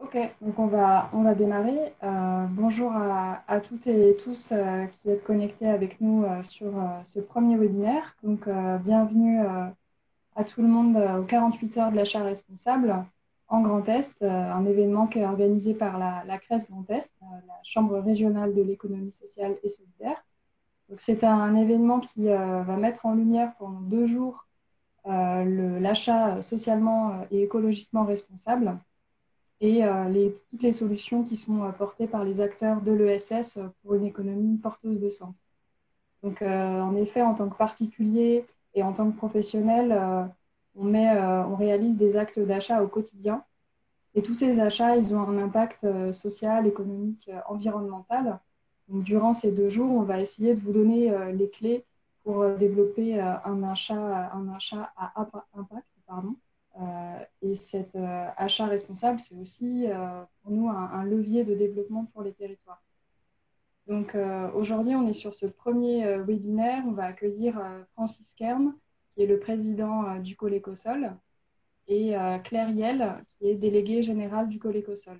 Ok, donc on va démarrer. Bonjour à toutes et tous qui êtes connectés avec nous sur ce premier webinaire. Donc, bienvenue à tout le monde aux 48 heures de l'achat responsable en Grand Est, un événement qui est organisé par la CRES Grand Est, la Chambre régionale de l'économie sociale et solidaire. Donc, c'est un événement qui va mettre en lumière pendant 2 jours l'achat socialement et écologiquement responsable et toutes les solutions qui sont portées par les acteurs de l'ESS pour une économie porteuse de sens. Donc, en effet, en tant que particulier et en tant que professionnel, on réalise des actes d'achat au quotidien. Et tous ces achats, ils ont un impact social, économique, environnemental. Donc, durant ces 2 jours, on va essayer de vous donner les clés pour développer un achat à impact. Pardon. Et cet achat responsable, c'est aussi pour nous un levier de développement pour les territoires. Donc aujourd'hui, on est sur ce premier webinaire. On va accueillir Francis Kern, qui est le président du Colécosol, et Claire Yel, qui est déléguée générale du Colécosol.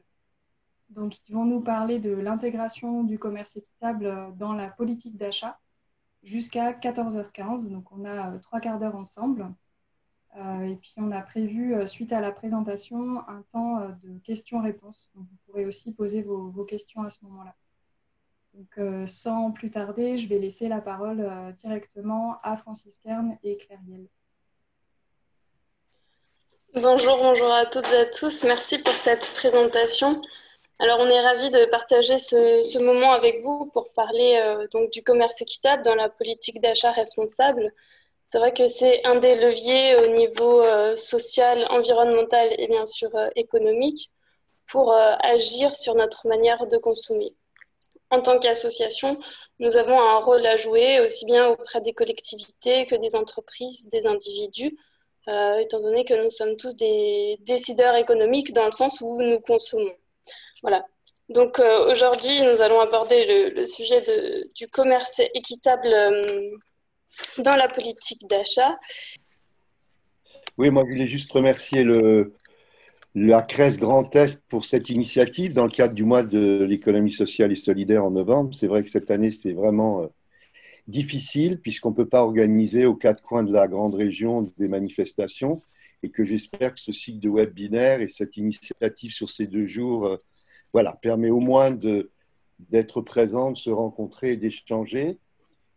Donc, ils vont nous parler de l'intégration du commerce équitable dans la politique d'achat jusqu'à 14h15. Donc, on a 3 quarts d'heure ensemble. Et puis, on a prévu, suite à la présentation, un temps de questions-réponses. Donc, vous pourrez aussi poser vos questions à ce moment-là. Donc, sans plus tarder, je vais laisser la parole directement à Francis Kern et Claire Yel. Bonjour à toutes et à tous. Merci pour cette présentation. Alors, on est ravis de partager ce moment avec vous pour parler donc du commerce équitable dans la politique d'achat responsable. C'est vrai que c'est un des leviers au niveau social, environnemental et bien sûr économique pour agir sur notre manière de consommer. En tant qu'association, nous avons un rôle à jouer aussi bien auprès des collectivités que des entreprises, des individus, étant donné que nous sommes tous des décideurs économiques dans le sens où nous consommons. Voilà. Donc aujourd'hui, nous allons aborder le sujet du commerce équitable dans la politique d'achat. Oui, moi je voulais juste remercier la CRES Grand Est pour cette initiative dans le cadre du mois de l'économie sociale et solidaire en novembre. C'est vrai que cette année, c'est vraiment difficile puisqu'on ne peut pas organiser aux 4 coins de la grande région des manifestations et que j'espère que ce cycle de webinaire et cette initiative sur ces 2 jours voilà, permet au moins d'être présent, de se rencontrer et d'échanger.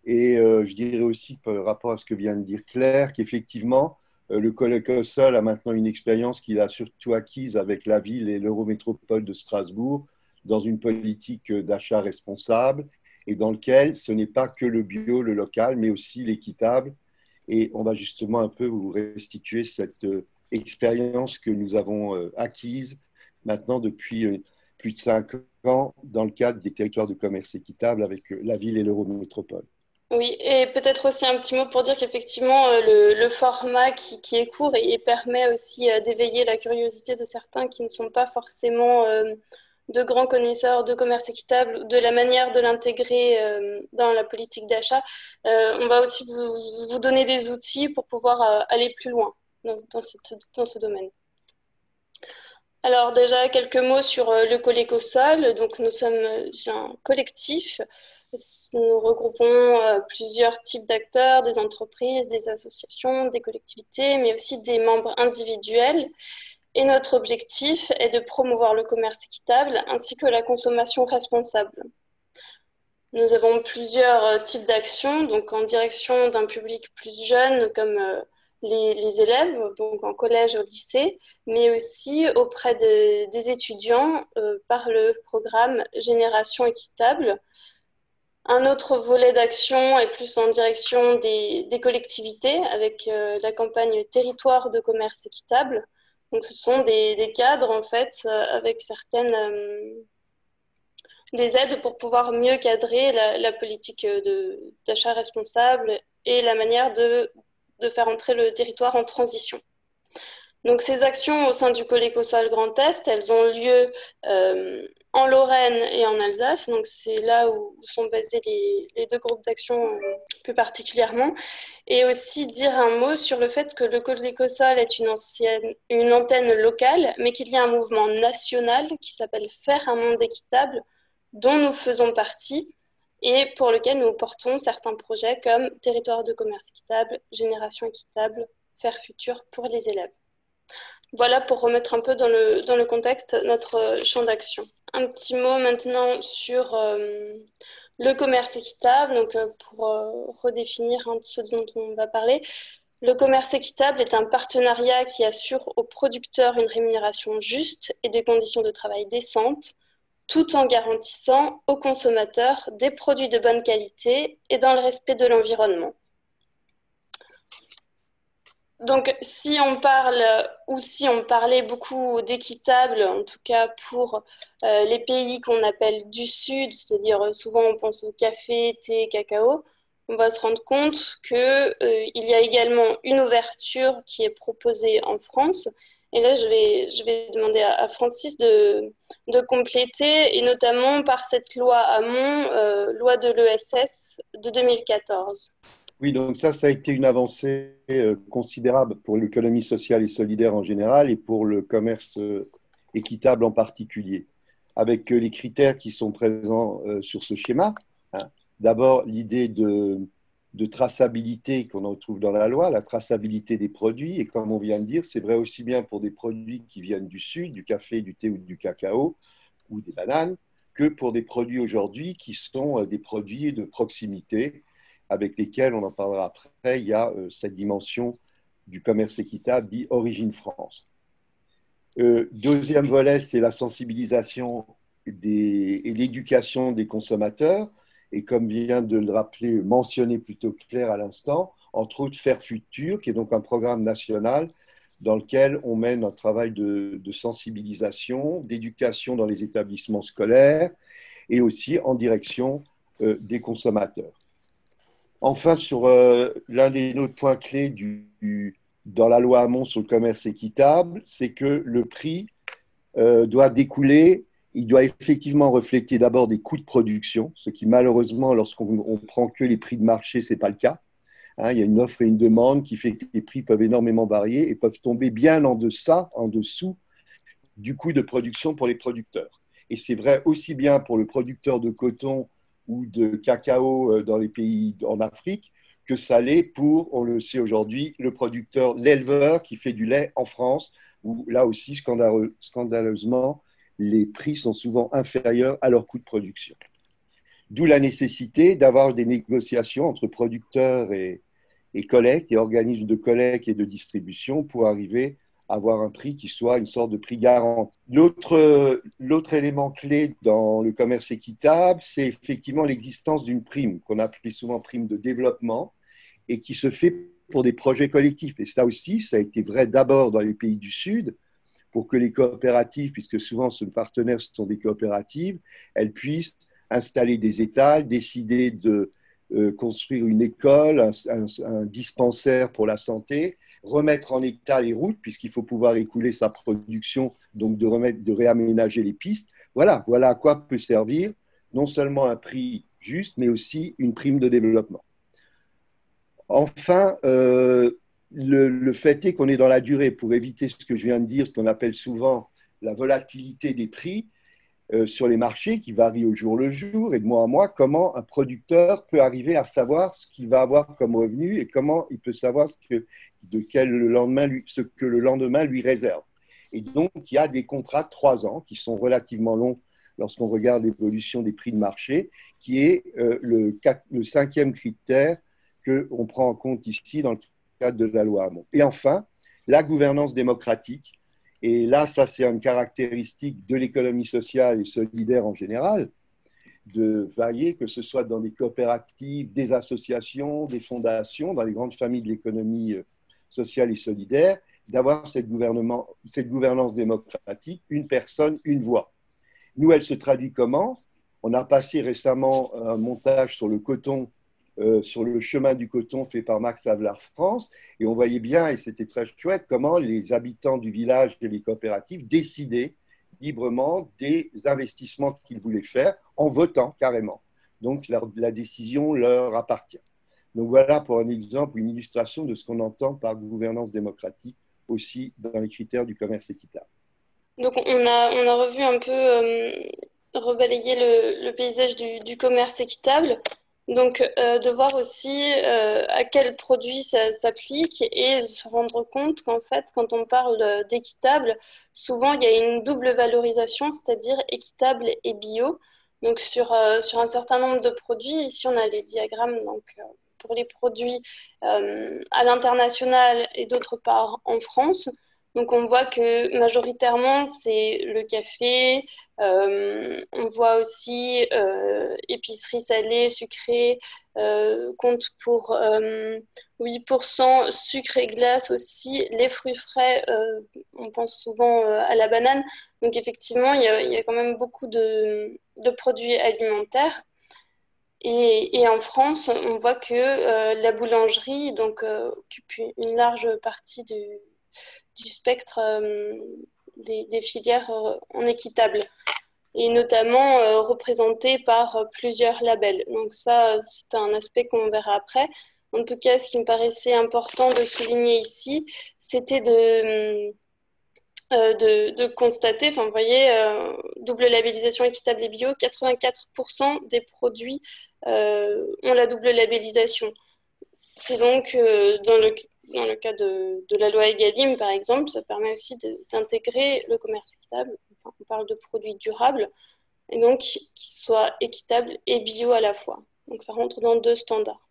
Et je dirais aussi par rapport à ce que vient de dire Claire, qu'effectivement, le colloque au sol a maintenant une expérience qu'il a surtout acquise avec la ville et l'Eurométropole de Strasbourg dans une politique d'achat responsable et dans lequel ce n'est pas que le bio, le local, mais aussi l'équitable. Et on va justement un peu vous restituer cette expérience que nous avons acquise maintenant depuis plus de 5 ans dans le cadre des territoires de commerce équitable avec la ville et l'Eurométropole. Oui, et peut-être aussi un petit mot pour dire qu'effectivement, le format qui est court et permet aussi d'éveiller la curiosité de certains qui ne sont pas forcément de grands connaisseurs de commerce équitable, de la manière de l'intégrer dans la politique d'achat. On va aussi vous donner des outils pour pouvoir aller plus loin dans ce domaine. Alors déjà, quelques mots sur le Colécosol. Donc nous sommes un collectif. Nous regroupons plusieurs types d'acteurs, des entreprises, des associations, des collectivités, mais aussi des membres individuels. Et notre objectif est de promouvoir le commerce équitable ainsi que la consommation responsable. Nous avons plusieurs types d'actions, donc en direction d'un public plus jeune comme les élèves, donc en collège, au lycée, mais aussi auprès des étudiants par le programme Génération équitable. Un autre volet d'action est plus en direction des collectivités avec la campagne Territoire de commerce équitable. Donc ce sont des cadres en fait avec certaines des aides pour pouvoir mieux cadrer la politique d'achat responsable et la manière de faire entrer le territoire en transition. Donc, ces actions au sein du Coléco-Sol Grand Est, elles ont lieu en Lorraine et en Alsace. Donc, c'est là où sont basés les deux groupes d'action plus particulièrement. Et aussi dire un mot sur le fait que le Coléco-Sol est une antenne locale, mais qu'il y a un mouvement national qui s'appelle Faire un monde équitable, dont nous faisons partie et pour lequel nous portons certains projets comme Territoire de commerce équitable, Génération équitable, Faire futur pour les élèves. Voilà pour remettre un peu dans le contexte notre champ d'action. Un petit mot maintenant sur le commerce équitable, donc pour redéfinir ce dont on va parler. Le commerce équitable est un partenariat qui assure aux producteurs une rémunération juste et des conditions de travail décentes, tout en garantissant aux consommateurs des produits de bonne qualité et dans le respect de l'environnement. Donc, si on parle ou si on parlait beaucoup d'équitable, en tout cas pour les pays qu'on appelle du Sud, c'est-à-dire souvent on pense au café, thé, cacao, on va se rendre compte qu'il y a également une ouverture qui est proposée en France. Et là, je vais demander à Francis de compléter, et notamment par cette loi Hamon, loi de l'ESS de 2014. Oui, donc ça a été une avancée considérable pour l'économie sociale et solidaire en général et pour le commerce équitable en particulier, avec les critères qui sont présents sur ce schéma. Hein. D'abord, l'idée de traçabilité qu'on retrouve dans la loi, la traçabilité des produits, et comme on vient de dire, c'est vrai aussi bien pour des produits qui viennent du Sud, du café, du thé ou du cacao, ou des bananes, que pour des produits aujourd'hui qui sont des produits de proximité, avec lesquels, on en parlera après, il y a cette dimension du commerce équitable dit Origine France. Deuxième volet, c'est la sensibilisation et l'éducation des consommateurs. Et comme vient de le rappeler, mentionné plutôt clair à l'instant, entre autres Faire Futur, qui est donc un programme national dans lequel on mène un travail de sensibilisation, d'éducation dans les établissements scolaires et aussi en direction des consommateurs. Enfin, sur l'un des autres points clés dans la loi Hamon sur le commerce équitable, c'est que le prix doit découler, il doit effectivement refléter d'abord des coûts de production, ce qui malheureusement, lorsqu'on prend que les prix de marché, ce n'est pas le cas. Hein, il y a une offre et une demande qui fait que les prix peuvent énormément varier et peuvent tomber bien en dessous du coût de production pour les producteurs. Et c'est vrai aussi bien pour le producteur de coton ou de cacao dans les pays en Afrique, que ça l'est pour, on le sait aujourd'hui, le producteur, l'éleveur qui fait du lait en France, où là aussi, scandaleusement, les prix sont souvent inférieurs à leur coût de production. D'où la nécessité d'avoir des négociations entre producteurs et collecte et organismes de collecte et de distribution pour arriver à avoir un prix qui soit une sorte de prix garanti. L'autre élément clé dans le commerce équitable, c'est effectivement l'existence d'une prime qu'on appelle souvent prime de développement et qui se fait pour des projets collectifs. Et ça aussi, ça a été vrai d'abord dans les pays du Sud pour que les coopératives, puisque souvent ce partenaire sont des coopératives, elles puissent installer des étals, décider de construire une école, un dispensaire pour la santé, remettre en état les routes, puisqu'il faut pouvoir écouler sa production, donc de réaménager les pistes. Voilà à quoi peut servir non seulement un prix juste, mais aussi une prime de développement. Enfin, le fait est qu'on est dans la durée pour éviter ce que je viens de dire, ce qu'on appelle souvent la volatilité des prix sur les marchés qui varient au jour le jour et de mois en mois, comment un producteur peut arriver à savoir ce qu'il va avoir comme revenu et comment il peut savoir ce que le lendemain lui réserve. Et donc, il y a des contrats de 3 ans qui sont relativement longs lorsqu'on regarde l'évolution des prix de marché, qui est le 5e critère qu'on prend en compte ici dans le cadre de la loi Hamon. Et enfin, la gouvernance démocratique. Et là, ça, c'est une caractéristique de l'économie sociale et solidaire en général, de varier, que ce soit dans des coopératives, des associations, des fondations, dans les grandes familles de l'économie sociale et solidaire, d'avoir cette gouvernance démocratique, une personne, une voix. Nous, elle se traduit comment? On a passé récemment un montage sur le coton sur le chemin du coton fait par Max Havelaar France. Et on voyait bien, et c'était très chouette, comment les habitants du village et les coopératives décidaient librement des investissements qu'ils voulaient faire en votant carrément. Donc la décision leur appartient. Donc voilà pour un exemple, une illustration de ce qu'on entend par gouvernance démocratique aussi dans les critères du commerce équitable. Donc on a revu un peu, rebalayer le paysage du commerce équitable. Donc de voir aussi à quels produits ça s'applique et se rendre compte qu'en fait, quand on parle d'équitable, souvent il y a une double valorisation, c'est-à-dire équitable et bio. Donc sur un certain nombre de produits, ici on a les diagrammes, donc pour les produits à l'international et d'autre part en France. Donc on voit que majoritairement c'est le café, on voit aussi épicerie salée, sucrée, compte pour 8%, sucre et glace aussi, les fruits frais, on pense souvent à la banane. Donc effectivement, il y a quand même beaucoup de produits alimentaires. Et en France, on voit que la boulangerie donc, occupe une large partie du spectre des filières en équitable et notamment représentée par plusieurs labels. Donc ça, c'est un aspect qu'on verra après. En tout cas, ce qui me paraissait important de souligner ici, c'était de constater, enfin, vous voyez, double labellisation équitable et bio, 84% des produits ont la double labellisation. C'est donc dans le cas de la loi Egalim, par exemple, ça permet aussi d'intégrer le commerce équitable. Enfin, on parle de produits durables, et donc qui soient équitables et bio à la fois. Donc ça rentre dans deux standards.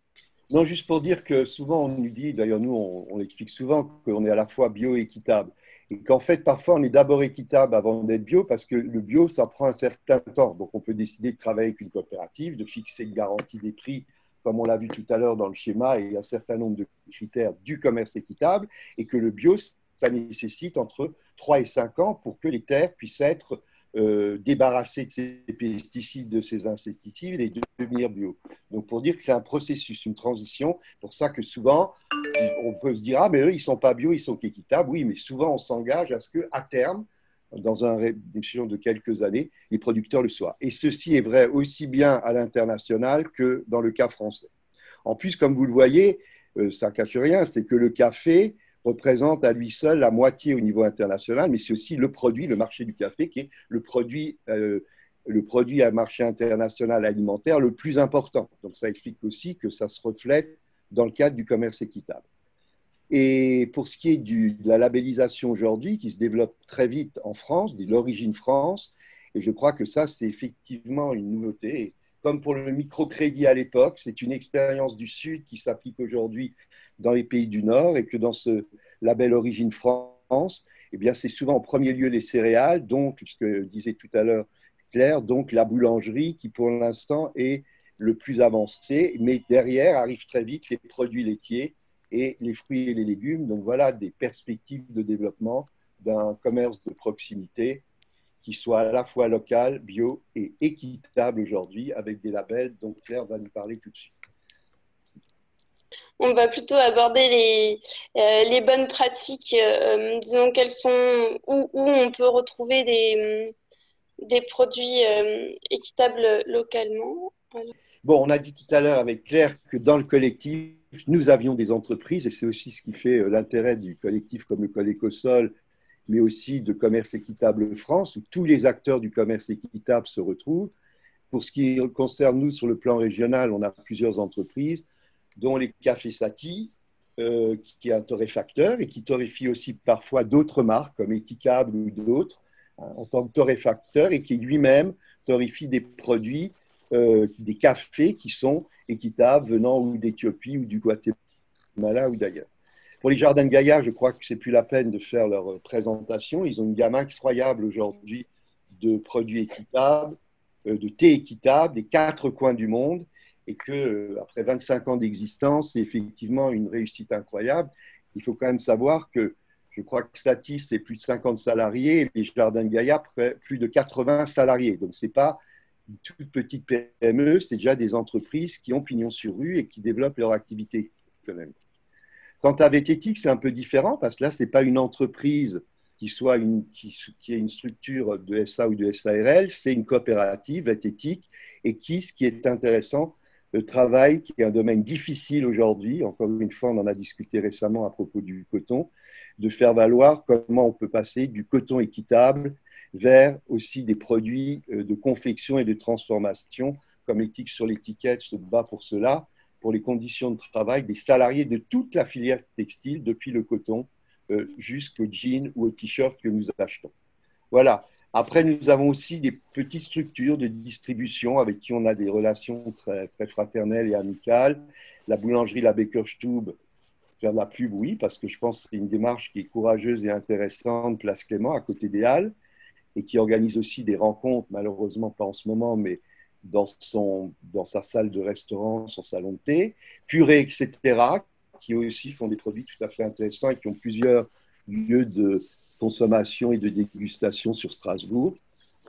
Non, juste pour dire que souvent on nous dit, d'ailleurs nous on l'explique souvent, qu'on est à la fois bio et équitable. Et qu'en fait, parfois, on est d'abord équitable avant d'être bio parce que le bio, ça prend un certain temps. Donc, on peut décider de travailler avec une coopérative, de fixer une garantie des prix, comme on l'a vu tout à l'heure dans le schéma, et un certain nombre de critères du commerce équitable, et que le bio, ça nécessite entre 3 et 5 ans pour que les terres puissent être débarrassées de ces pesticides, de ces insecticides et devenir bio. Donc, pour dire que c'est un processus, une transition, pour ça que souvent, on peut se dire, ah, mais eux, ils ne sont pas bio, ils sont équitables. Oui, mais souvent, on s'engage à ce qu'à terme, dans une échelon de quelques années, les producteurs le soient. Et ceci est vrai aussi bien à l'international que dans le cas français. En plus, comme vous le voyez, ça ne cache rien, c'est que le café représente à lui seul la moitié au niveau international, mais c'est aussi le produit, le marché du café, qui est le produit à marché international alimentaire le plus important. Donc ça explique aussi que ça se reflète dans le cadre du commerce équitable. Et pour ce qui est de la labellisation aujourd'hui, qui se développe très vite en France, de l'origine France, et je crois que ça, c'est effectivement une nouveauté. Et comme pour le microcrédit à l'époque, c'est une expérience du Sud qui s'applique aujourd'hui dans les pays du Nord, et que dans ce label Origine France, eh bien, c'est souvent en premier lieu les céréales, donc, ce que disait tout à l'heure Claire, donc la boulangerie qui pour l'instant est le plus avancé, mais derrière arrivent très vite les produits laitiers et les fruits et les légumes. Donc voilà des perspectives de développement d'un commerce de proximité qui soit à la fois local, bio et équitable aujourd'hui avec des labels dont Claire va nous parler tout de suite. On va plutôt aborder les bonnes pratiques, disons quelles sont, où on peut retrouver des produits équitables localement. Alors. Bon, on a dit tout à l'heure avec Claire que dans le collectif, nous avions des entreprises, et c'est aussi ce qui fait l'intérêt du collectif comme le Colécosol, mais aussi de Commerce Équitable France, où tous les acteurs du commerce équitable se retrouvent. Pour ce qui concerne nous, sur le plan régional, on a plusieurs entreprises, dont les Cafés Satie, qui est un torréfacteur et qui torréfie aussi parfois d'autres marques, comme Eticable ou d'autres, en tant que torréfacteur, et qui lui-même torréfie des produits, des cafés qui sont équitables venant ou d'Éthiopie ou du Guatemala ou d'ailleurs. Pour les Jardins de Gaillard, je crois que c'est plus la peine de faire leur présentation. Ils ont une gamme incroyable aujourd'hui de produits équitables, de thé équitable des 4 coins du monde, et que après 25 ans d'existence, c'est effectivement une réussite incroyable. Il faut quand même savoir que je crois que Satie, c'est plus de 50 salariés, et les Jardins de Gaillard, plus de 80 salariés. Donc, ce n'est pas une toute petite PME, c'est déjà des entreprises qui ont pignon sur rue et qui développent leur activité économique. Quant à Vettétique, c'est un peu différent parce que là, ce n'est pas une entreprise qui est une structure de SA ou de SARL, c'est une coopérative Vettétique et qui, ce qui est intéressant, le travail, qui est un domaine difficile aujourd'hui, encore une fois, on en a discuté récemment à propos du coton, de faire valoir comment on peut passer du coton équitable vers aussi des produits de confection et de transformation, comme l'éthique sur l'étiquette se bat pour cela, pour les conditions de travail des salariés de toute la filière textile, depuis le coton jusqu'au jean ou au t-shirt que nous achetons. Voilà. Après, nous avons aussi des petites structures de distribution avec qui on a des relations très, très fraternelles et amicales. La boulangerie La Bakerstube, faire de la pub, oui, parce que je pense que c'est une démarche qui est courageuse et intéressante, Place Clément, à côté des Halles, et qui organise aussi des rencontres, malheureusement pas en ce moment, mais dans sa salle de restaurant, son salon de thé. Purée, etc., qui aussi font des produits tout à fait intéressants et qui ont plusieurs lieux de consommation et de dégustation sur Strasbourg,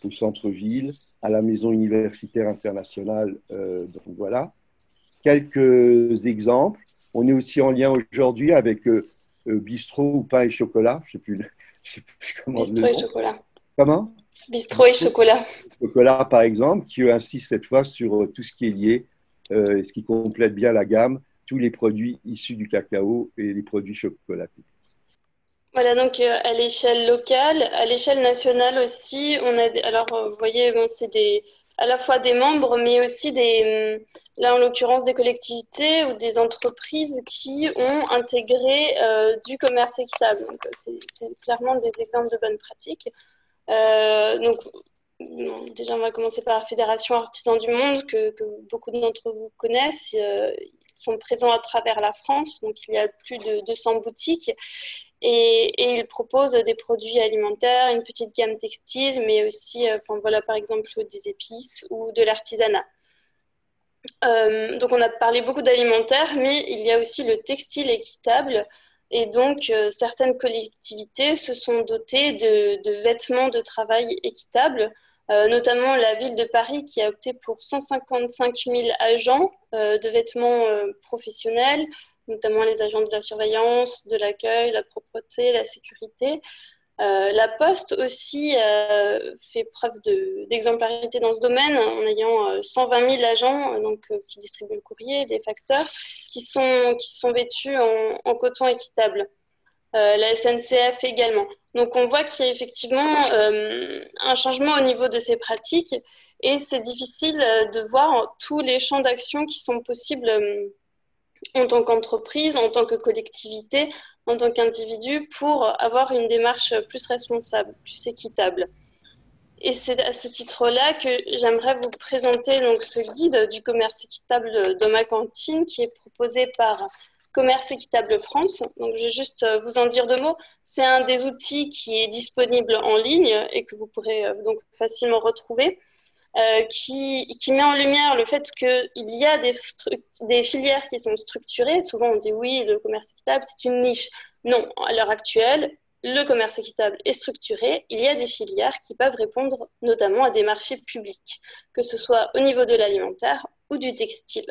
au centre-ville, à la maison universitaire internationale. Donc voilà, quelques exemples. On est aussi en lien aujourd'hui avec Bistrot ou Pain et Chocolat, je ne sais plus comment le Bistrot et nom. chocolat. Comment? Bistrot et chocolat. Chocolat, par exemple, qui insiste cette fois sur tout ce qui est lié, ce qui complète bien la gamme, tous les produits issus du cacao et les produits chocolatés. Voilà, donc à l'échelle locale, à l'échelle nationale aussi, on a alors vous voyez, bon, c'est à la fois des membres, mais aussi là en l'occurrence des collectivités ou des entreprises qui ont intégré du commerce équitable. Donc c'est clairement des exemples de bonnes pratiques. Donc déjà, on va commencer par la Fédération Artisans du Monde, que beaucoup d'entre vous connaissent. Ils sont présents à travers la France, donc il y a plus de 200 boutiques. Et ils proposent des produits alimentaires, une petite gamme textile, mais aussi, voilà, par exemple, des épices ou de l'artisanat. Donc, on a parlé beaucoup d'alimentaire, mais il y a aussi le textile équitable. Et donc, certaines collectivités se sont dotées de vêtements de travail équitables, notamment la ville de Paris qui a opté pour 155 000 agents de vêtements professionnels, notamment les agents de la surveillance, de l'accueil, la propreté, la sécurité. La Poste aussi fait preuve d'exemplarité dans ce domaine en ayant 120 000 agents qui distribuent le courrier, des facteurs qui sont vêtus en coton équitable. La SNCF également. Donc on voit qu'il y a effectivement un changement au niveau de ces pratiques et c'est difficile de voir tous les champs d'action qui sont possibles en tant qu'entreprise, en tant que collectivité, en tant qu'individu, pour avoir une démarche plus responsable, plus équitable. Et c'est à ce titre-là que j'aimerais vous présenter donc, ce guide du commerce équitable dans ma cantine qui est proposé par Commerce Équitable France. Donc, je vais juste vous en dire deux mots. C'est un des outils qui est disponible en ligne et que vous pourrez donc facilement retrouver. Qui met en lumière le fait qu'il y a des filières qui sont structurées. Souvent, on dit oui, le commerce équitable, c'est une niche. Non, à l'heure actuelle, le commerce équitable est structuré. Il y a des filières qui peuvent répondre notamment à des marchés publics, que ce soit au niveau de l'alimentaire ou du textile.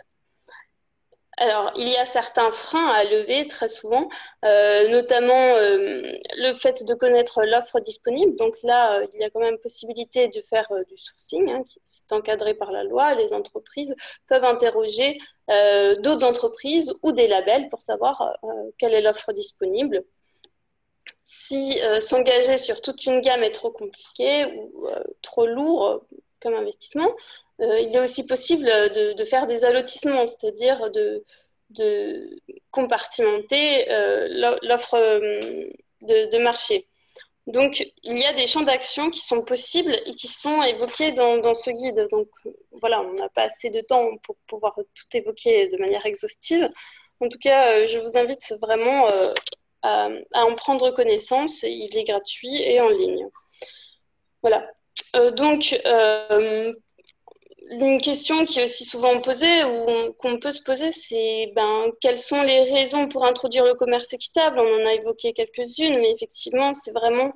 Alors, il y a certains freins à lever très souvent, notamment le fait de connaître l'offre disponible. Donc là, il y a quand même possibilité de faire du sourcing, qui est encadré par la loi. Les entreprises peuvent interroger d'autres entreprises ou des labels pour savoir quelle est l'offre disponible. Si s'engager sur toute une gamme est trop compliqué ou trop lourd comme investissement, il est aussi possible de faire des allotissements, c'est-à-dire de compartimenter l'offre de marché. Donc, il y a des champs d'action qui sont possibles et qui sont évoqués dans ce guide. Donc, voilà, on n'a pas assez de temps pour pouvoir tout évoquer de manière exhaustive. En tout cas, je vous invite vraiment à en prendre connaissance. Il est gratuit et en ligne. Voilà. Donc, une question qui est aussi souvent posée ou qu'on peut se poser, c'est quelles sont les raisons pour introduire le commerce équitable? On en a évoqué quelques-unes, mais effectivement, c'est vraiment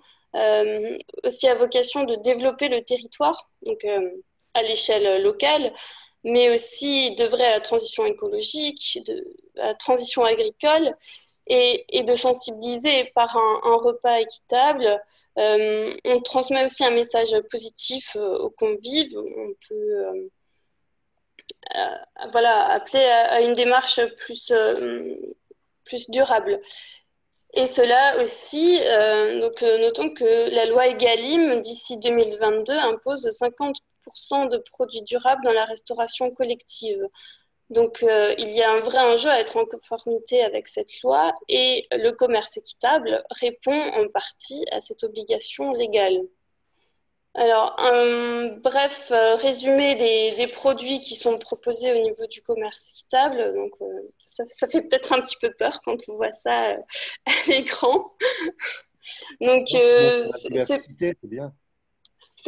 aussi à vocation de développer le territoire. Donc, à l'échelle locale, mais aussi d'œuvrer à la transition écologique, à la transition agricole, et de sensibiliser par un repas équitable. On transmet aussi un message positif aux convives. On peut appeler à une démarche plus durable. Et cela aussi, notons que la loi Egalim, d'ici 2022, impose 50% de produits durables dans la restauration collective. Donc, il y a un vrai enjeu à être en conformité avec cette loi et le commerce équitable répond en partie à cette obligation légale. Alors, un bref résumé des produits qui sont proposés au niveau du commerce équitable. Donc, ça fait peut-être un petit peu peur quand on voit ça à l'écran. Donc, La diversité, c'est bien.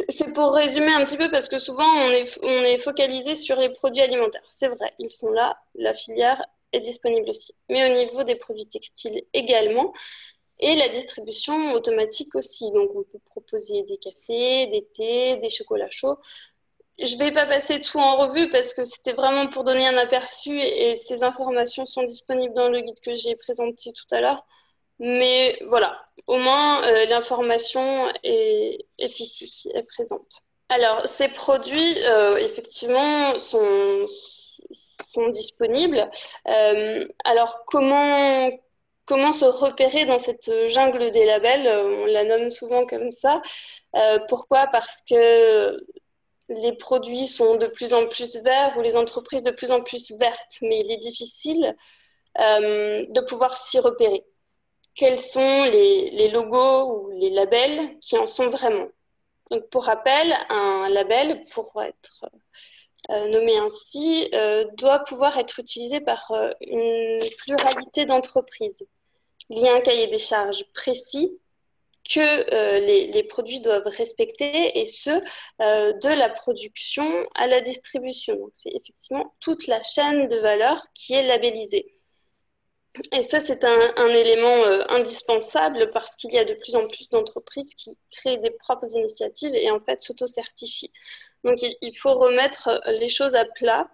c'est pour résumer un petit peu parce que souvent on est focalisé sur les produits alimentaires. C'est vrai, ils sont là, la filière est disponible aussi. Mais au niveau des produits textiles également, et la distribution automatique aussi. Donc on peut proposer des cafés, des thés, des chocolats chauds. Je ne vais pas passer tout en revue parce que c'était vraiment pour donner un aperçu et ces informations sont disponibles dans le guide que j'ai présenté tout à l'heure. Mais voilà, au moins l'information est ici, est présente. Alors, ces produits, effectivement, sont disponibles. Alors, comment se repérer dans cette jungle des labels? On la nomme souvent comme ça. Pourquoi? Parce que les produits sont de plus en plus verts ou les entreprises de plus en plus vertes, mais il est difficile de pouvoir s'y repérer. Quels sont les logos ou les labels qui en sont vraiment? Donc, pour rappel, un label, pour être nommé ainsi, doit pouvoir être utilisé par une pluralité d'entreprises. Il y a un cahier des charges précis que les produits doivent respecter, et ce, de la production à la distribution. Donc, c'est effectivement toute la chaîne de valeur qui est labellisée. Et ça, c'est un élément indispensable parce qu'il y a de plus en plus d'entreprises qui créent des propres initiatives et en fait s'auto-certifient. Donc, il faut remettre les choses à plat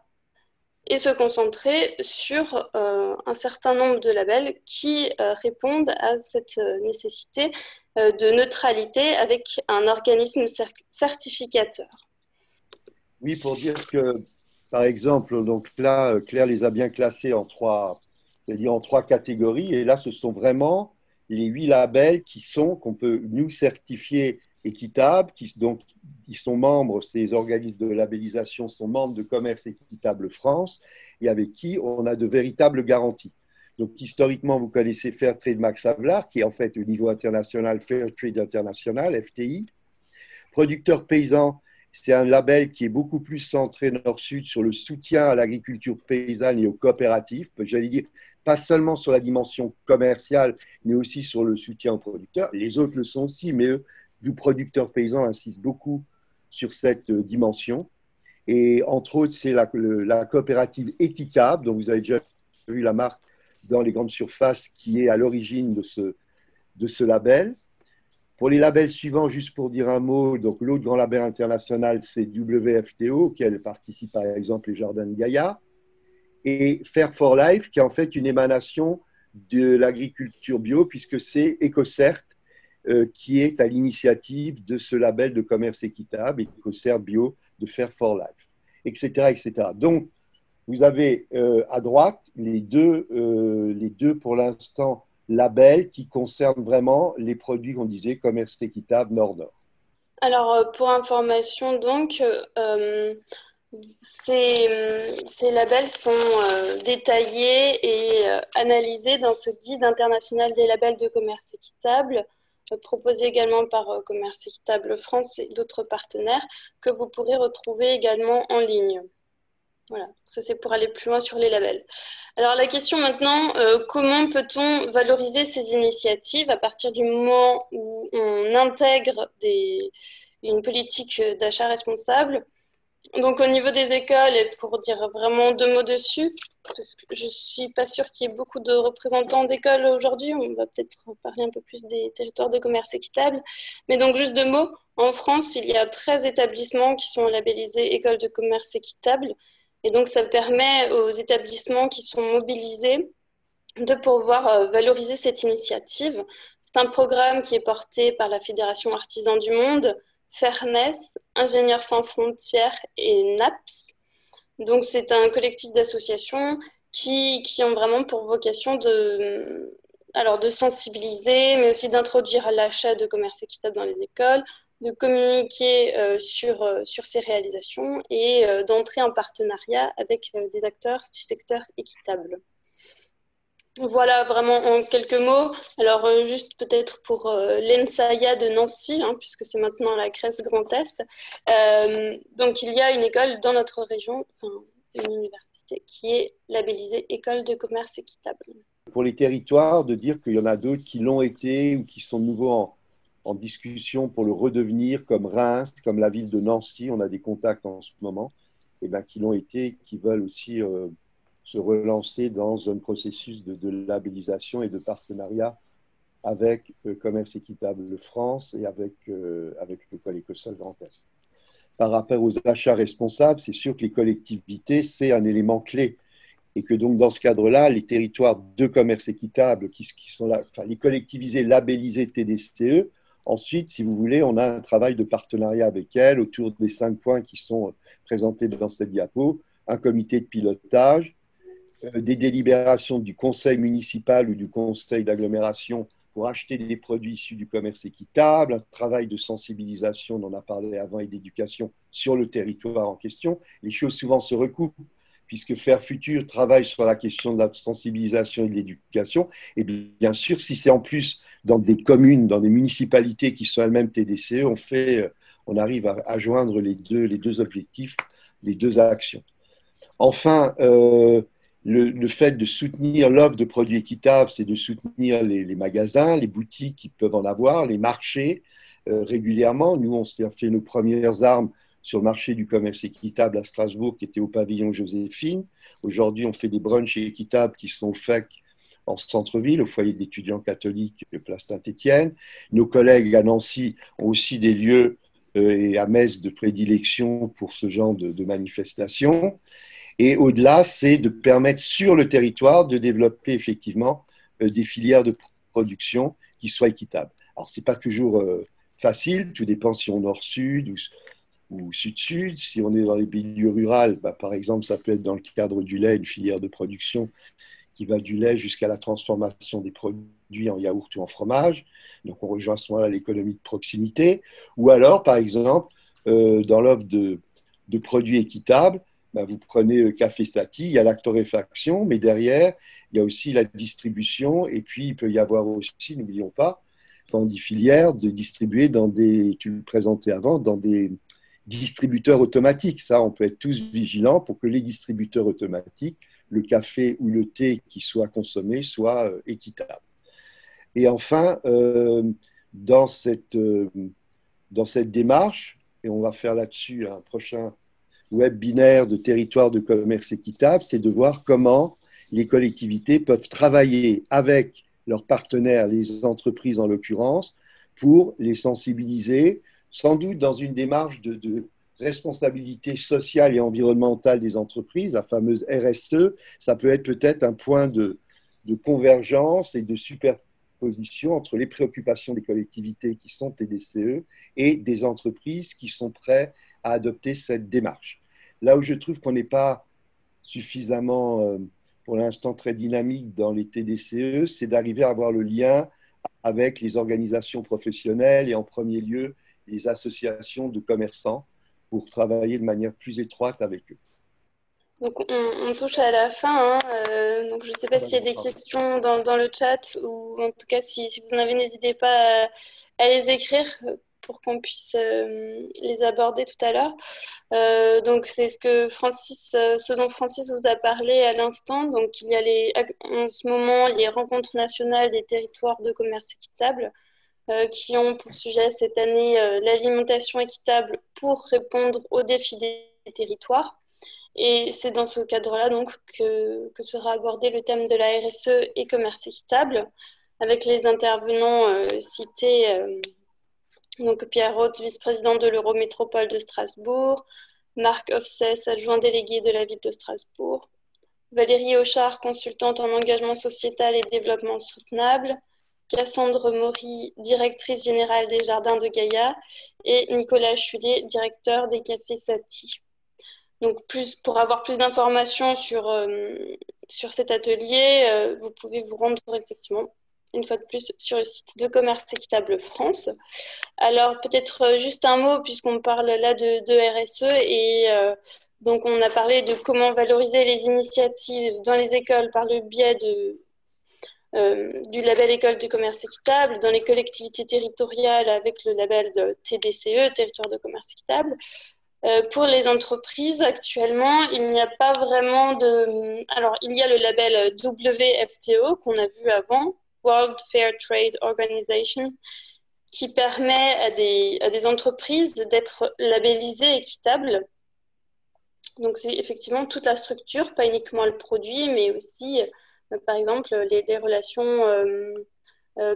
et se concentrer sur un certain nombre de labels qui répondent à cette nécessité de neutralité avec un organisme certificateur. Oui, pour dire que, par exemple, donc là, Claire les a bien classés en trois, c'est-à-dire en trois catégories. Et là, ce sont vraiment les 8 labels qu'on peut nous certifier équitables, donc, ils sont membres, ces organismes de labellisation sont membres de Commerce Équitable France et avec qui on a de véritables garanties. Donc, historiquement, vous connaissez Fairtrade Max Havelaar, qui est en fait au niveau international Fairtrade International, FTI. Producteurs paysans, c'est un label qui est beaucoup plus centré nord-sud sur le soutien à l'agriculture paysanne et aux coopératives. J'allais dire, pas seulement sur la dimension commerciale, mais aussi sur le soutien aux producteurs. Les autres le sont aussi, mais eux, du producteur paysan, insistent beaucoup sur cette dimension. Et entre autres, c'est la coopérative Équitable, dont vous avez déjà vu la marque dans les grandes surfaces, qui est à l'origine de ce label. Pour les labels suivants, juste pour dire un mot, donc l'autre grand label international, c'est WFTO, auquel participent par exemple les Jardins de Gaïa, et Fair for Life, qui est en fait une émanation de l'agriculture bio, puisque c'est EcoCert qui est à l'initiative de ce label de commerce équitable, EcoCert Bio de Fair for Life, etc. etc. Donc, vous avez à droite les deux pour l'instant, labels qui concernent vraiment les produits qu'on disait commerce équitable Nord-Nord. Alors, pour information, donc, ces labels sont détaillés et analysés dans ce guide international des labels de commerce équitable, proposé également par Commerce Équitable France et d'autres partenaires, que vous pourrez retrouver également en ligne. Voilà, ça c'est pour aller plus loin sur les labels. Alors la question maintenant, comment peut-on valoriser ces initiatives à partir du moment où on intègre une politique d'achat responsable? Donc au niveau des écoles, et pour dire vraiment 2 mots dessus, parce que je ne suis pas sûre qu'il y ait beaucoup de représentants d'écoles aujourd'hui. On va peut-être parler un peu plus des territoires de commerce équitable. Mais donc, juste 2 mots. En France, il y a 13 établissements qui sont labellisés écoles de commerce équitable. Et donc, ça permet aux établissements qui sont mobilisés de pouvoir valoriser cette initiative. C'est un programme qui est porté par la Fédération Artisans du Monde, Fairness, Ingénieurs sans frontières et NAPS. Donc, c'est un collectif d'associations qui ont vraiment pour vocation de sensibiliser, mais aussi d'introduire l'achat de commerce équitable dans les écoles, de communiquer sur ces réalisations et d'entrer en partenariat avec des acteurs du secteur équitable. Voilà, vraiment en quelques mots. Alors, juste peut-être pour l'ENSAIA de Nancy, puisque c'est maintenant la CRES Grand Est. Donc, il y a une école dans notre région, une université, qui est labellisée École de commerce équitable. Pour les territoires, de dire qu'il y en a d'autres qui l'ont été ou qui sont de nouveau en discussion pour le redevenir, comme Reims, comme la ville de Nancy, on a des contacts en ce moment, et bien, qui l'ont été, qui veulent aussi se relancer dans un processus de labellisation et de partenariat avec Commerce Équitable France et avec l'école Écossaise Grand Est. Par rapport aux achats responsables, c'est sûr que les collectivités, c'est un élément clé. Et que donc, dans ce cadre-là, les territoires de commerce équitable qui sont là, enfin, les collectivisés labellisés TDCE, ensuite, si vous voulez, on a un travail de partenariat avec elles autour des 5 points qui sont présentés dans cette diapo, un comité de pilotage, des délibérations du conseil municipal ou du conseil d'agglomération pour acheter des produits issus du commerce équitable, un travail de sensibilisation, on en a parlé avant, et d'éducation sur le territoire en question. Les choses souvent se recoupent, puisque Faire Futur travaille sur la question de la sensibilisation et de l'éducation. Et bien sûr, si c'est en plus dans des communes, dans des municipalités qui sont elles-mêmes TDCE, on arrive à joindre les deux objectifs, les deux actions. Enfin, le fait de soutenir l'offre de produits équitables, c'est de soutenir les magasins, les boutiques qui peuvent en avoir, les marchés régulièrement. Nous, on s'est fait nos premières armes sur le marché du commerce équitable à Strasbourg, qui était au pavillon Joséphine. Aujourd'hui, on fait des brunchs équitables qui sont faits en centre-ville, au foyer d'étudiants catholiques, place Saint-Étienne. Nos collègues à Nancy ont aussi des lieux et à Metz de prédilection pour ce genre de manifestations. Et au-delà, c'est de permettre sur le territoire de développer effectivement des filières de production qui soient équitables. Alors, ce n'est pas toujours facile, tout dépend si on est nord-sud ou sud-sud. Si on est dans les milieux ruraux, par exemple, ça peut être dans le cadre du lait, une filière de production qui va du lait jusqu'à la transformation des produits en yaourt ou en fromage. Donc, on rejoint à ce moment-là l'économie de proximité. Ou alors, par exemple, dans l'offre de produits équitables, vous prenez le café Stati, il y a la torréfaction, mais derrière, il y a aussi la distribution. Et puis, il peut y avoir aussi, n'oublions pas, quand on dit filière, de distribuer dans des, tu le présentais avant, dans des distributeurs automatiques. Ça, on peut être tous vigilants pour que les distributeurs automatiques, le café ou le thé qui soit consommé, soient équitables. Et enfin, dans cette démarche, et on va faire là-dessus un prochain webinaire de territoire de commerce équitable, c'est de voir comment les collectivités peuvent travailler avec leurs partenaires, les entreprises en l'occurrence, pour les sensibiliser, sans doute dans une démarche de responsabilité sociale et environnementale des entreprises, la fameuse RSE. Ça peut être peut-être un point de convergence et de superposition entre les préoccupations des collectivités qui sont TDCE et des entreprises qui sont prêtes à adopter cette démarche. Là où je trouve qu'on n'est pas suffisamment, pour l'instant, très dynamique dans les TDCE, c'est d'arriver à avoir le lien avec les organisations professionnelles et en premier lieu les associations de commerçants pour travailler de manière plus étroite avec eux. Donc on touche à la fin, donc je ne sais pas s'il y a des questions dans le chat, ou en tout cas si vous en avez, n'hésitez pas à les écrire pour qu'on puisse les aborder tout à l'heure. Donc c'est ce dont Francis vous a parlé à l'instant. Donc il y a en ce moment les rencontres nationales des territoires de commerce équitable qui ont pour sujet cette année l'alimentation équitable pour répondre aux défis des territoires. Et c'est dans ce cadre-là donc que sera abordé le thème de la RSE et commerce équitable, avec les intervenants cités, donc Pierre Roth, vice-président de l'Eurométropole de Strasbourg, Marc Offsès, adjoint délégué de la ville de Strasbourg, Valérie Auchard, consultante en engagement sociétal et développement soutenable, Cassandre Maury, directrice générale des Jardins de Gaïa, et Nicolas Chulé, directeur des Cafés Satie. Donc, pour avoir plus d'informations sur cet atelier, vous pouvez vous rendre effectivement, une fois de plus, sur le site de Commerce Équitable France. Alors, peut-être juste un mot, puisqu'on parle là de RSE, et donc on a parlé de comment valoriser les initiatives dans les écoles par le biais du label École du commerce équitable, dans les collectivités territoriales avec le label de TDCE, Territoire de commerce équitable. Pour les entreprises, actuellement, il n'y a pas vraiment de... Alors, il y a le label WFTO qu'on a vu avant, World Fair Trade Organization, qui permet à des entreprises d'être labellisées équitables. Donc, c'est effectivement toute la structure, pas uniquement le produit, mais aussi, par exemple, les relations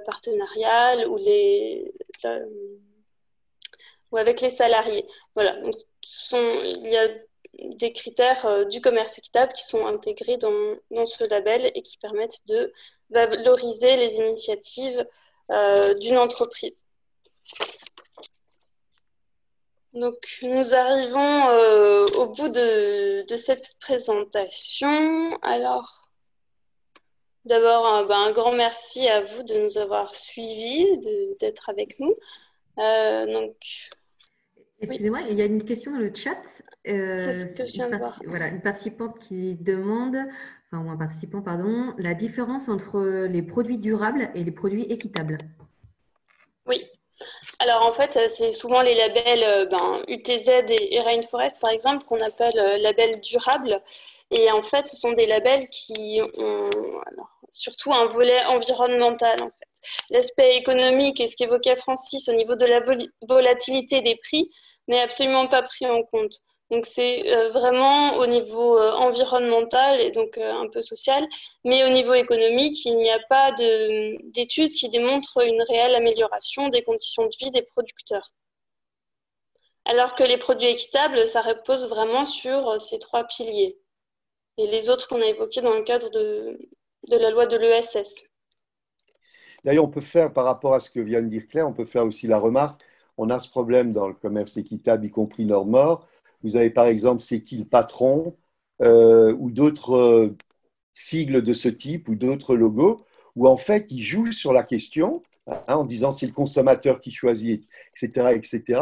partenariales ou avec les salariés. Voilà, donc il y a des critères du commerce équitable qui sont intégrés dans ce label et qui permettent de valoriser les initiatives d'une entreprise. Donc, nous arrivons au bout de cette présentation. Alors, d'abord, un grand merci à vous de nous avoir suivis, d'être avec nous. Donc, excusez-moi, il y a une question dans le chat. C'est ce que je viens de voir. Voilà, une participante qui demande, enfin, ou un participant, pardon, la différence entre les produits durables et les produits équitables. Oui. Alors, en fait, c'est souvent les labels UTZ et Rainforest, par exemple, qu'on appelle labels durables. Et en fait, ce sont des labels qui ont surtout un volet environnemental, en fait. L'aspect économique et ce qu'évoquait Francis au niveau de la volatilité des prix n'est absolument pas pris en compte. Donc, c'est vraiment au niveau environnemental et donc un peu social, mais au niveau économique, il n'y a pas d'études qui démontrent une réelle amélioration des conditions de vie des producteurs. Alors que les produits équitables, ça repose vraiment sur ces trois piliers et les autres qu'on a évoqués dans le cadre de la loi de l'ESS. D'ailleurs, on peut faire, par rapport à ce que vient de dire Claire, on peut faire aussi la remarque, on a ce problème dans le commerce équitable, y compris Nord-Mort. Vous avez par exemple C'est qui le patron ou d'autres sigles de ce type ou d'autres logos, où en fait, ils jouent sur la question en disant c'est le consommateur qui choisit, etc., etc.,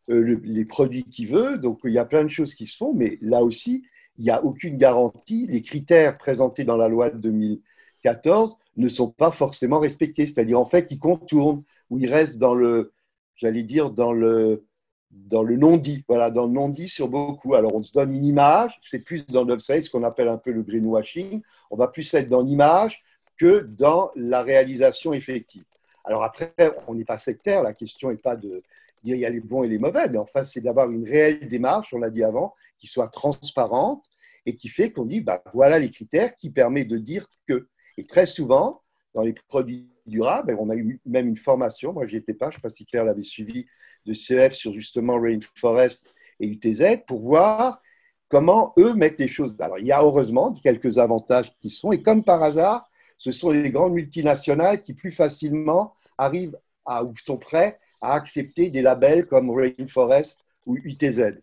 les produits qu'il veut. Donc, il y a plein de choses qui se font, mais là aussi, il n'y a aucune garantie. Les critères présentés dans la loi de 2014 ne sont pas forcément respectés. C'est-à-dire, en fait, ils contournent ou ils restent dans le, j'allais dire, dans le non-dit. Voilà, dans le non-dit sur beaucoup. Alors, on se donne une image, c'est plus dans l'offside, ce qu'on appelle un peu le greenwashing. On va plus être dans l'image que dans la réalisation effective. Alors après, on n'est pas sectaire, la question n'est pas de dire il y a les bons et les mauvais, mais enfin, c'est d'avoir une réelle démarche, on l'a dit avant, qui soit transparente et qui fait qu'on dit, voilà les critères qui permettent de dire que. Et très souvent, dans les produits durables, on a eu même une formation, moi j'y étais pas, je ne sais pas si Claire l'avait suivi, de CEF sur justement Rainforest et UTZ, pour voir comment eux mettent les choses. Alors il y a heureusement quelques avantages qui sont, et comme par hasard, ce sont les grandes multinationales qui plus facilement arrivent ou sont prêts à accepter des labels comme Rainforest ou UTZ.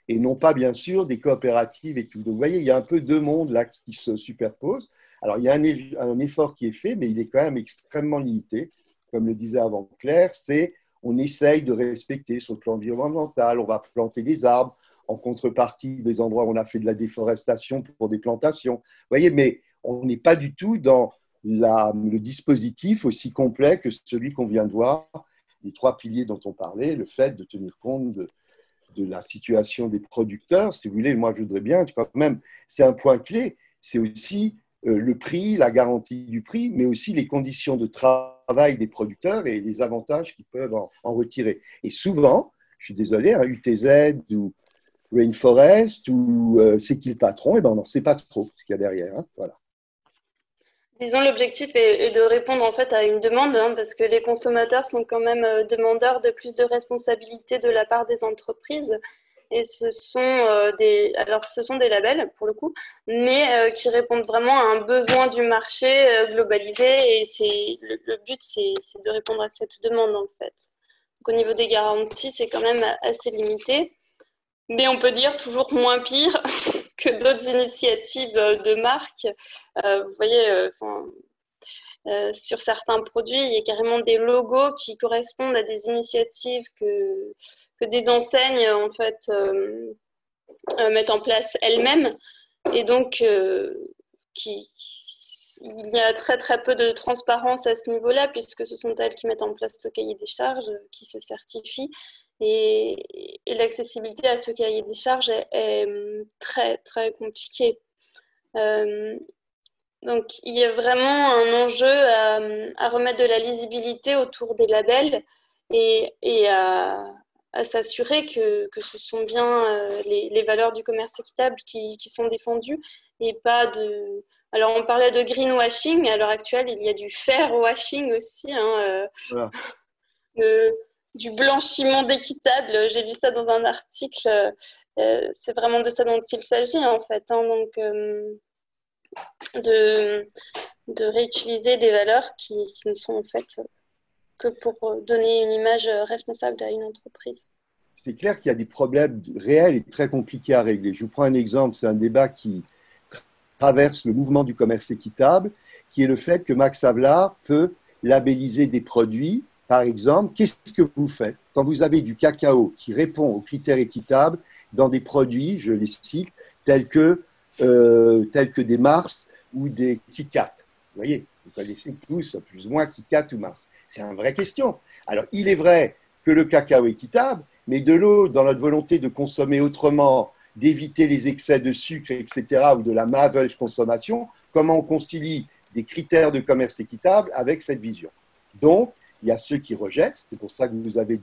Et non pas, bien sûr, des coopératives et tout. Donc, vous voyez, il y a un peu deux mondes là qui se superposent. Alors, il y a un effort qui est fait, mais il est quand même extrêmement limité. Comme le disait avant Claire, on essaye de respecter sur le plan environnemental, on va planter des arbres, en contrepartie des endroits où on a fait de la déforestation pour des plantations. Vous voyez, mais on n'est pas du tout dans le dispositif aussi complet que celui qu'on vient de voir, les trois piliers dont on parlait, le fait de tenir compte de la situation des producteurs. Si vous voulez, moi je voudrais bien, quand même, c'est un point clé, c'est aussi le prix, la garantie du prix, mais aussi les conditions de travail des producteurs et les avantages qu'ils peuvent en retirer. Et souvent, je suis désolé, UTZ Rainforest ou c'est qui le patron? Eh ben, on n'en sait pas trop ce qu'il y a derrière. Hein, voilà. Disons, l'objectif est de répondre en fait à une demande, hein, parce que les consommateurs sont quand même demandeurs de plus de responsabilités de la part des entreprises. Et ce sont ce sont des labels pour le coup, mais qui répondent vraiment à un besoin du marché globalisé. Et le but, c'est de répondre à cette demande en fait. Donc, au niveau des garanties, c'est quand même assez limité. Mais on peut dire toujours moins pire que d'autres initiatives de marque. Vous voyez, sur certains produits, il y a carrément des logos qui correspondent à des initiatives que des enseignes en fait mettent en place elles-mêmes. Et donc, il y a très très peu de transparence à ce niveau-là, puisque ce sont elles qui mettent en place le cahier des charges, qui se certifient. Et l'accessibilité à ce cahier des charges est très très compliquée. Donc, il y a vraiment un enjeu à remettre de la lisibilité autour des labels et à s'assurer que ce sont bien les valeurs du commerce équitable qui sont défendues et pas de... Alors, on parlait de greenwashing. À l'heure actuelle, il y a du fairwashing aussi, hein, Voilà. de, du blanchiment d'équitable. J'ai lu ça dans un article. C'est vraiment de ça dont il s'agit, en fait. Hein, donc, de réutiliser des valeurs qui ne sont en fait que pour donner une image responsable à une entreprise. C'est clair qu'il y a des problèmes réels et très compliqués à régler. Je vous prends un exemple, c'est un débat qui traverse le mouvement du commerce équitable, qui est le fait que Max Havelaar peut labelliser des produits. Par exemple, qu'est-ce que vous faites quand vous avez du cacao qui répond aux critères équitables dans des produits, je les cite, tels que des Mars ou des Kit Kat? Vous voyez, vous connaissez tous plus ou moins Kit Kat ou Mars. C'est une vraie question. Alors, il est vrai que le cacao est équitable, mais de l'eau, dans notre volonté de consommer autrement, d'éviter les excès de sucre, etc., ou de la mauvaise consommation, comment on concilie des critères de commerce équitable avec cette vision? Donc, il y a ceux qui rejettent, c'est pour ça que vous avez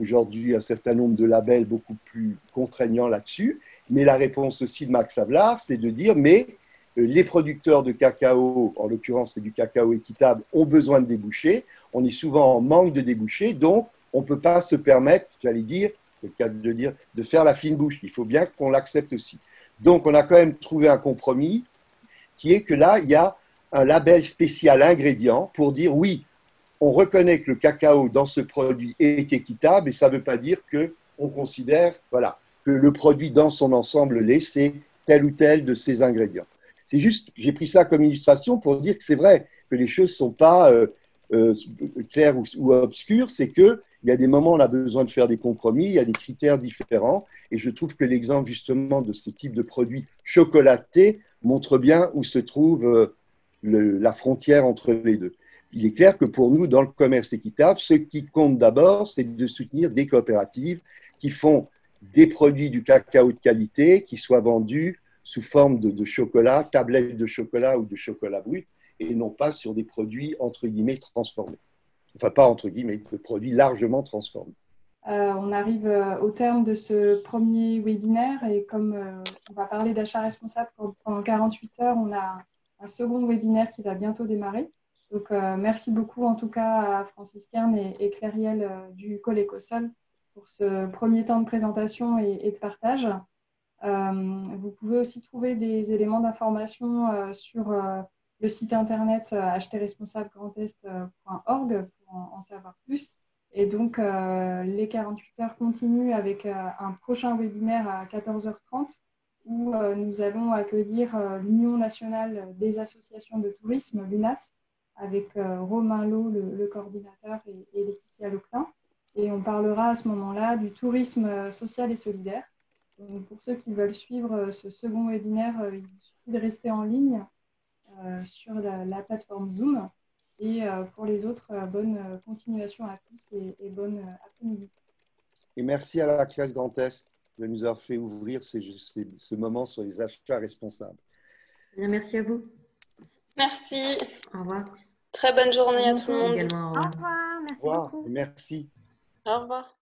aujourd'hui un certain nombre de labels beaucoup plus contraignants là-dessus, mais la réponse aussi de Max Havelaar, c'est de dire, mais les producteurs de cacao, en l'occurrence c'est du cacao équitable, ont besoin de débouchés, on est souvent en manque de débouchés, donc on ne peut pas se permettre, j'allais dire, c'est le cas de dire, de faire la fine bouche. Il faut bien qu'on l'accepte aussi. Donc, on a quand même trouvé un compromis qui est que là, il y a un label spécial ingrédient pour dire oui, on reconnaît que le cacao dans ce produit est équitable et ça ne veut pas dire qu'on considère voilà, que le produit dans son ensemble l'est, c'est tel ou tel de ces ingrédients. C'est juste, j'ai pris ça comme illustration pour dire que c'est vrai que les choses ne sont pas claires ou obscures, c'est que il y a des moments où on a besoin de faire des compromis, il y a des critères différents. Et je trouve que l'exemple justement de ce type de produit chocolaté montre bien où se trouve la frontière entre les deux. Il est clair que pour nous, dans le commerce équitable, ce qui compte d'abord, c'est de soutenir des coopératives qui font des produits du cacao de qualité qui soient vendus sous forme de chocolat, tablettes de chocolat ou de chocolat brut, et non pas sur des produits entre guillemets transformés. Enfin, pas entre guillemets, de produits largement transformés. On arrive au terme de ce premier webinaire et comme on va parler d'achat responsable pendant 48 heures, on a un second webinaire qui va bientôt démarrer. Donc, merci beaucoup en tout cas à Francis Kern et Clairiel du Colecosol pour ce premier temps de présentation et de partage. Vous pouvez aussi trouver des éléments d'information sur le site internet acheterresponsablegrandest.org pour en savoir plus. Et donc, les 48 heures continuent avec un prochain webinaire à 14h30 où nous allons accueillir l'Union nationale des associations de tourisme, l'UNAT, avec Romain Lot, le coordinateur, et Laetitia Loctin. Et on parlera à ce moment-là du tourisme social et solidaire. Donc, pour ceux qui veulent suivre ce second webinaire, il suffit de rester en ligne sur la plateforme Zoom. Et pour les autres, bonne continuation à tous et bonne après-midi. Et merci à la classe Grand Est de nous avoir fait ouvrir ce moment sur les achats responsables. Bien, merci à vous. Merci. Au revoir. Très bonne journée à tout le monde. Également, Au revoir. Merci beaucoup. Merci. Au revoir.